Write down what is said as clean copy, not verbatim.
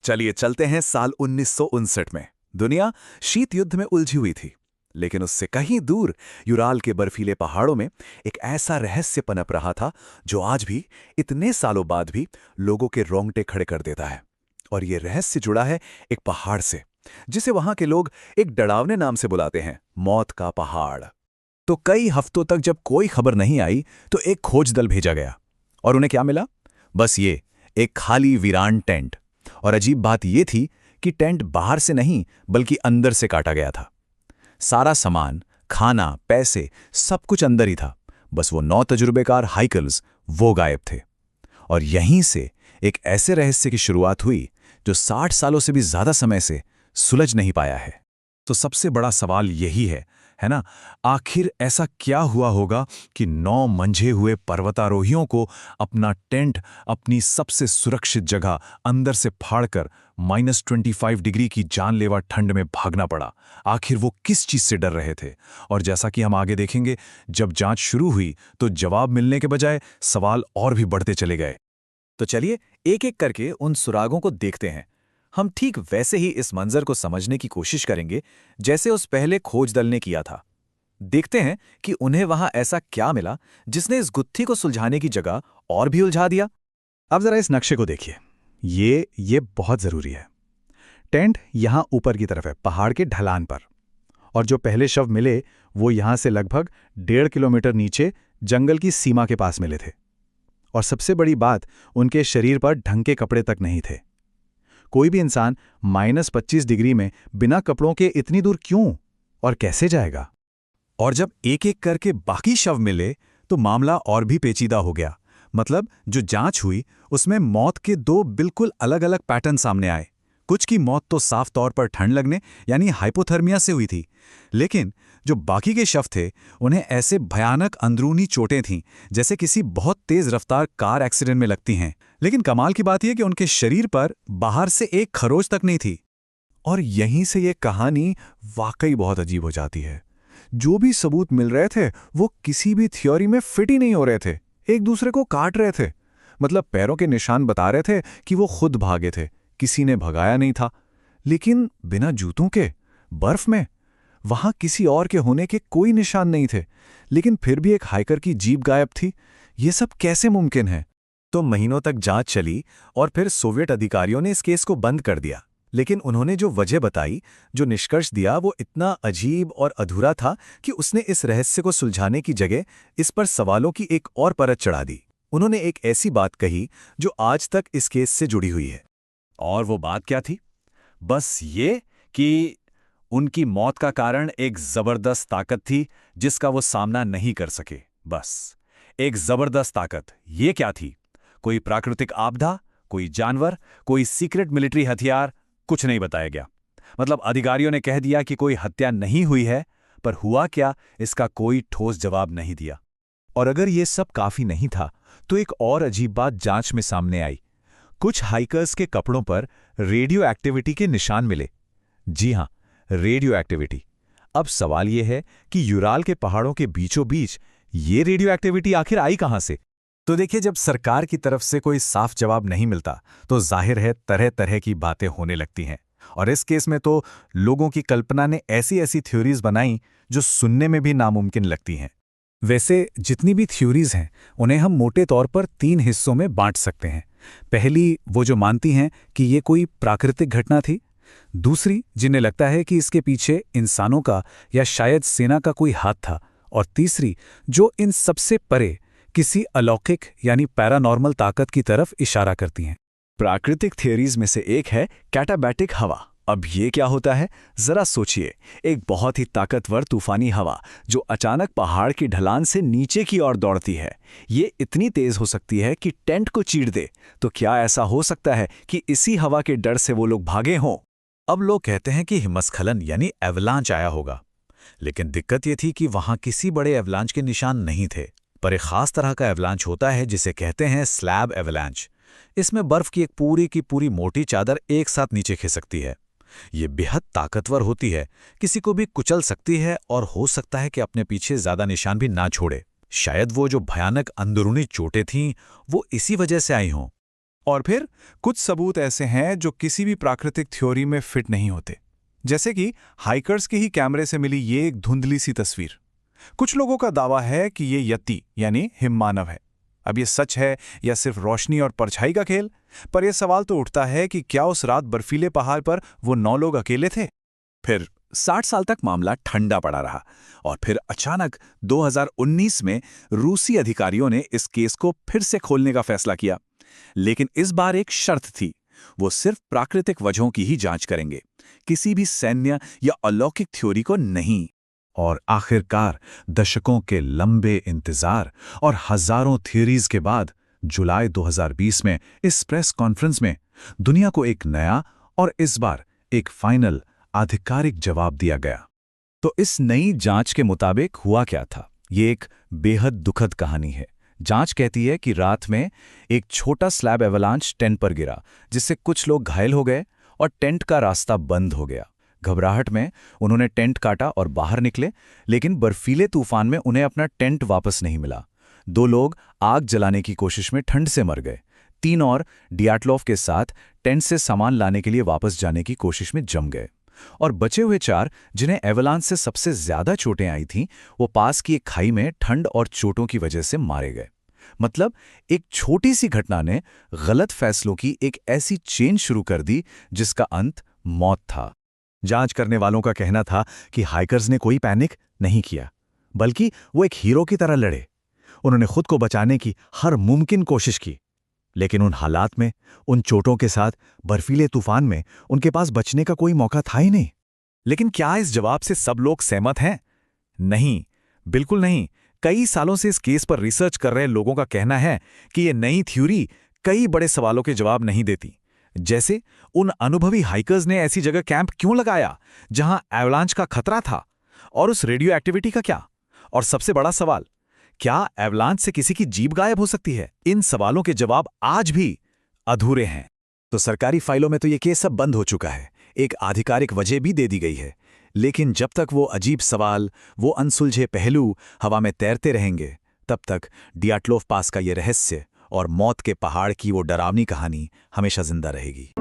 चलिए चलते हैं साल 1959 में। दुनिया शीत युद्ध में उलझी हुई थी, लेकिन उससे कहीं दूर यूराल के बर्फीले पहाड़ों में एक ऐसा रहस्य पनप रहा था जो आज भी, इतने सालों बाद भी, लोगों के रोंगटे खड़े कर देता है। और ये रहस्य जुड़ा है एक पहाड़ से, जिसे वहां के लोग एक डरावने नाम से बुलाते हैं, मौत का पहाड़। तो कई हफ्तों तक जब कोई खबर नहीं आई तो एक खोज दल भेजा गया। और उन्हें क्या मिला? बस ये, एक खाली वीरान टेंट। और अजीब बात यह थी कि टेंट बाहर से नहीं बल्कि अंदर से काटा गया था। सारा सामान, खाना, पैसे, सब कुछ अंदर ही था। बस वो 9 तजुर्बेकार हाइकर्स, वो गायब थे। और यहीं से एक ऐसे रहस्य की शुरुआत हुई जो 60 सालों से भी ज्यादा समय से सुलझ नहीं पाया है। तो सबसे बड़ा सवाल यही है ना, आखिर ऐसा क्या हुआ होगा कि 9 मंझे हुए पर्वतारोहियों को अपना टेंट अपनी सबसे सुरक्षित जगह अंदर से फाड़कर -25 डिग्री की जानलेवा ठंड में भागना पड़ा? आखिर वो किस चीज से डर रहे थे? और जैसा कि हम आगे देखेंगे, जब जांच शुरू हुई तो जवाब मिलने के बजाय सवाल और भी बढ़ते चले गए। तो चलिए एक एक करके उन सुरागों को देखते हैं। हम ठीक वैसे ही इस मंजर को समझने की कोशिश करेंगे जैसे उस पहले खोज दल ने किया था। देखते हैं कि उन्हें वहां ऐसा क्या मिला जिसने इस गुत्थी को सुलझाने की जगह और भी उलझा दिया। अब जरा इस नक्शे को देखिए, ये बहुत जरूरी है। टेंट यहां ऊपर की तरफ है, पहाड़ के ढलान पर। और जो पहले शव मिले वो यहां से लगभग 1.5 किलोमीटर नीचे जंगल की सीमा के पास मिले थे। और सबसे बड़ी बात, उनके शरीर पर ढंग के कपड़े तक नहीं थे। कोई भी इंसान -25 डिग्री में बिना कपड़ों के इतनी दूर क्यों और कैसे जाएगा? और जब एक एक करके बाकी शव मिले तो मामला और भी पेचीदा हो गया। मतलब जो जांच हुई उसमें मौत के 2 बिल्कुल अलग अलग पैटर्न सामने आए। कुछ की मौत तो साफ तौर पर ठंड लगने यानी हाइपोथर्मिया से हुई थी, लेकिन जो बाकी के शव थे उन्हें ऐसे भयानक अंदरूनी चोटें थीं जैसे किसी बहुत तेज रफ्तार कार एक्सीडेंट में लगती हैं। लेकिन कमाल की बात यह कि उनके शरीर पर बाहर से एक खरोच तक नहीं थी। और यहीं से ये कहानी वाकई बहुत अजीब हो जाती है। जो भी सबूत मिल रहे थे वो किसी भी थ्योरी में फिट ही नहीं हो रहे थे, एक दूसरे को काट रहे थे। मतलब पैरों के निशान बता रहे थे कि वो खुद भागे थे, किसी ने भगाया नहीं था। लेकिन बिना जूतों के, बर्फ में, वहां किसी और के होने के कोई निशान नहीं थे। लेकिन फिर भी एक हाइकर की जीप गायब थी। ये सब कैसे मुमकिन है? तो महीनों तक जांच चली और फिर सोवियत अधिकारियों ने इस केस को बंद कर दिया। लेकिन उन्होंने जो वजह बताई, जो निष्कर्ष दिया, वो इतना अजीब और अधूरा था कि उसने इस रहस्य को सुलझाने की जगह इस पर सवालों की एक और परत चढ़ा दी। उन्होंने एक ऐसी बात कही जो आज तक इस केस से जुड़ी हुई है। और वो बात क्या थी? बस ये कि उनकी मौत का कारण एक जबरदस्त ताकत थी जिसका वो सामना नहीं कर सके। बस एक जबरदस्त ताकत। ये क्या थी? कोई प्राकृतिक आपदा, कोई जानवर, कोई सीक्रेट मिलिट्री हथियार? कुछ नहीं बताया गया। मतलब अधिकारियों ने कह दिया कि कोई हत्या नहीं हुई है, पर हुआ क्या, इसका कोई ठोस जवाब नहीं दिया। और अगर ये सब काफी नहीं था तो एक और अजीब बात जांच में सामने आई। कुछ हाइकर्स के कपड़ों पर रेडियो एक्टिविटी के निशान मिले। जी हां, रेडियो एक्टिविटी। अब सवाल यह है कि यूराल के पहाड़ों के बीचों बीच ये रेडियो एक्टिविटी आखिर आई कहां से? तो देखिए, जब सरकार की तरफ से कोई साफ जवाब नहीं मिलता तो जाहिर है तरह तरह की बातें होने लगती हैं। और इस केस में तो लोगों की कल्पना ने ऐसी ऐसी थ्योरीज बनाई जो सुनने में भी नामुमकिन लगती हैं। वैसे जितनी भी थ्योरीज हैं उन्हें हम मोटे तौर पर 3 हिस्सों में बांट सकते हैं। पहली, वो जो मानती हैं कि ये कोई प्राकृतिक घटना थी। दूसरी, जिन्हें लगता है कि इसके पीछे इंसानों का या शायद सेना का कोई हाथ था। और तीसरी, जो इन सबसे परे किसी अलौकिक यानी पैरानॉर्मल ताकत की तरफ इशारा करती हैं। प्राकृतिक थियरीज में से एक है कैटाबैटिक हवा। अब ये क्या होता है, जरा सोचिए। एक बहुत ही ताकतवर तूफानी हवा जो अचानक पहाड़ की ढलान से नीचे की ओर दौड़ती है। ये इतनी तेज हो सकती है कि टेंट को चीर दे। तो क्या ऐसा हो सकता है कि इसी हवा के डर से वो लोग भागे हों? अब लोग कहते हैं कि हिमस्खलन यानी एवलांच आया होगा। लेकिन दिक्कत ये थी कि वहां किसी बड़े एवलांच के निशान नहीं थे। पर एक खास तरह का एवलांच होता है जिसे कहते हैं स्लैब एवलांच। इसमें बर्फ की एक पूरी की पूरी मोटी चादर एक साथ नीचे खिसकती है। ये बेहद ताकतवर होती है, किसी को भी कुचल सकती है और हो सकता है कि अपने पीछे ज्यादा निशान भी ना छोड़े। शायद वो जो भयानक अंदरूनी चोटें थीं वो इसी वजह से आई हों। और फिर कुछ सबूत ऐसे हैं जो किसी भी प्राकृतिक थ्योरी में फिट नहीं होते, जैसे कि हाइकर्स के ही कैमरे से मिली ये एक धुंधली सी तस्वीर। कुछ लोगों का दावा है कि ये यति यानी हिममानव है। अब ये सच है या सिर्फ रोशनी और परछाई का खेल? पर यह सवाल तो उठता है कि क्या उस रात बर्फीले पहाड़ पर वो 9 लोग अकेले थे? फिर 60 साल तक मामला ठंडा पड़ा रहा और फिर अचानक 2019 में रूसी अधिकारियों ने इस केस को फिर से खोलने का फैसला किया। लेकिन इस बार एक शर्त थी, वो सिर्फ प्राकृतिक वजहों की ही जांच करेंगे, किसी भी सैन्य या अलौकिक थ्योरी को नहीं। और आखिरकार दशकों के लंबे इंतजार और हजारों थ्योरीज के बाद जुलाई 2020 में इस प्रेस कॉन्फ्रेंस में दुनिया को एक नया और इस बार एक फाइनल आधिकारिक जवाब दिया गया। तो इस नई जांच के मुताबिक हुआ क्या था? ये एक बेहद दुखद कहानी है। जांच कहती है कि रात में एक छोटा स्लैब एवलांच टेंट पर गिरा, जिससे कुछ लोग घायल हो गए और टेंट का रास्ता बंद हो गया। घबराहट में उन्होंने टेंट काटा और बाहर निकले, लेकिन बर्फीले तूफान में उन्हें अपना टेंट वापस नहीं मिला। 2 लोग आग जलाने की कोशिश में ठंड से मर गए। 3 और डियाटलोव के साथ टेंट से सामान लाने के लिए वापस जाने की कोशिश में जम गए। और बचे हुए 4, जिन्हें एवलांच से सबसे ज्यादा चोटें आई थीं, वो पास की एक खाई में ठंड और चोटों की वजह से मारे गए। मतलब एक छोटी सी घटना ने गलत फैसलों की एक ऐसी चेन शुरू कर दी जिसका अंत मौत था। जांच करने वालों का कहना था कि हाइकर्स ने कोई पैनिक नहीं किया, बल्कि वो एक हीरो की तरह लड़े। उन्होंने खुद को बचाने की हर मुमकिन कोशिश की, लेकिन उन हालात में, उन चोटों के साथ, बर्फीले तूफान में उनके पास बचने का कोई मौका था ही नहीं। लेकिन क्या इस जवाब से सब लोग सहमत हैं? नहीं, बिल्कुल नहीं। कई सालों से इस केस पर रिसर्च कर रहे लोगों का कहना है कि ये नई थ्योरी कई बड़े सवालों के जवाब नहीं देती। जैसे उन अनुभवी हाइकर्स ने ऐसी जगह कैंप क्यों लगाया जहां एवलांच का खतरा था? और उस रेडियो एक्टिविटी का क्या? और सबसे बड़ा सवाल, क्या एवलांच से किसी की जीभ गायब हो सकती है? इन सवालों के जवाब आज भी अधूरे हैं। तो सरकारी फाइलों में तो ये केस सब बंद हो चुका है, एक आधिकारिक वजह भी दे दी गई है। लेकिन जब तक वो अजीब सवाल, वो अनसुलझे पहलू हवा में तैरते रहेंगे, तब तक डियाटलोव पास का ये रहस्य और मौत के पहाड़ की वो डरावनी कहानी हमेशा जिंदा रहेगी।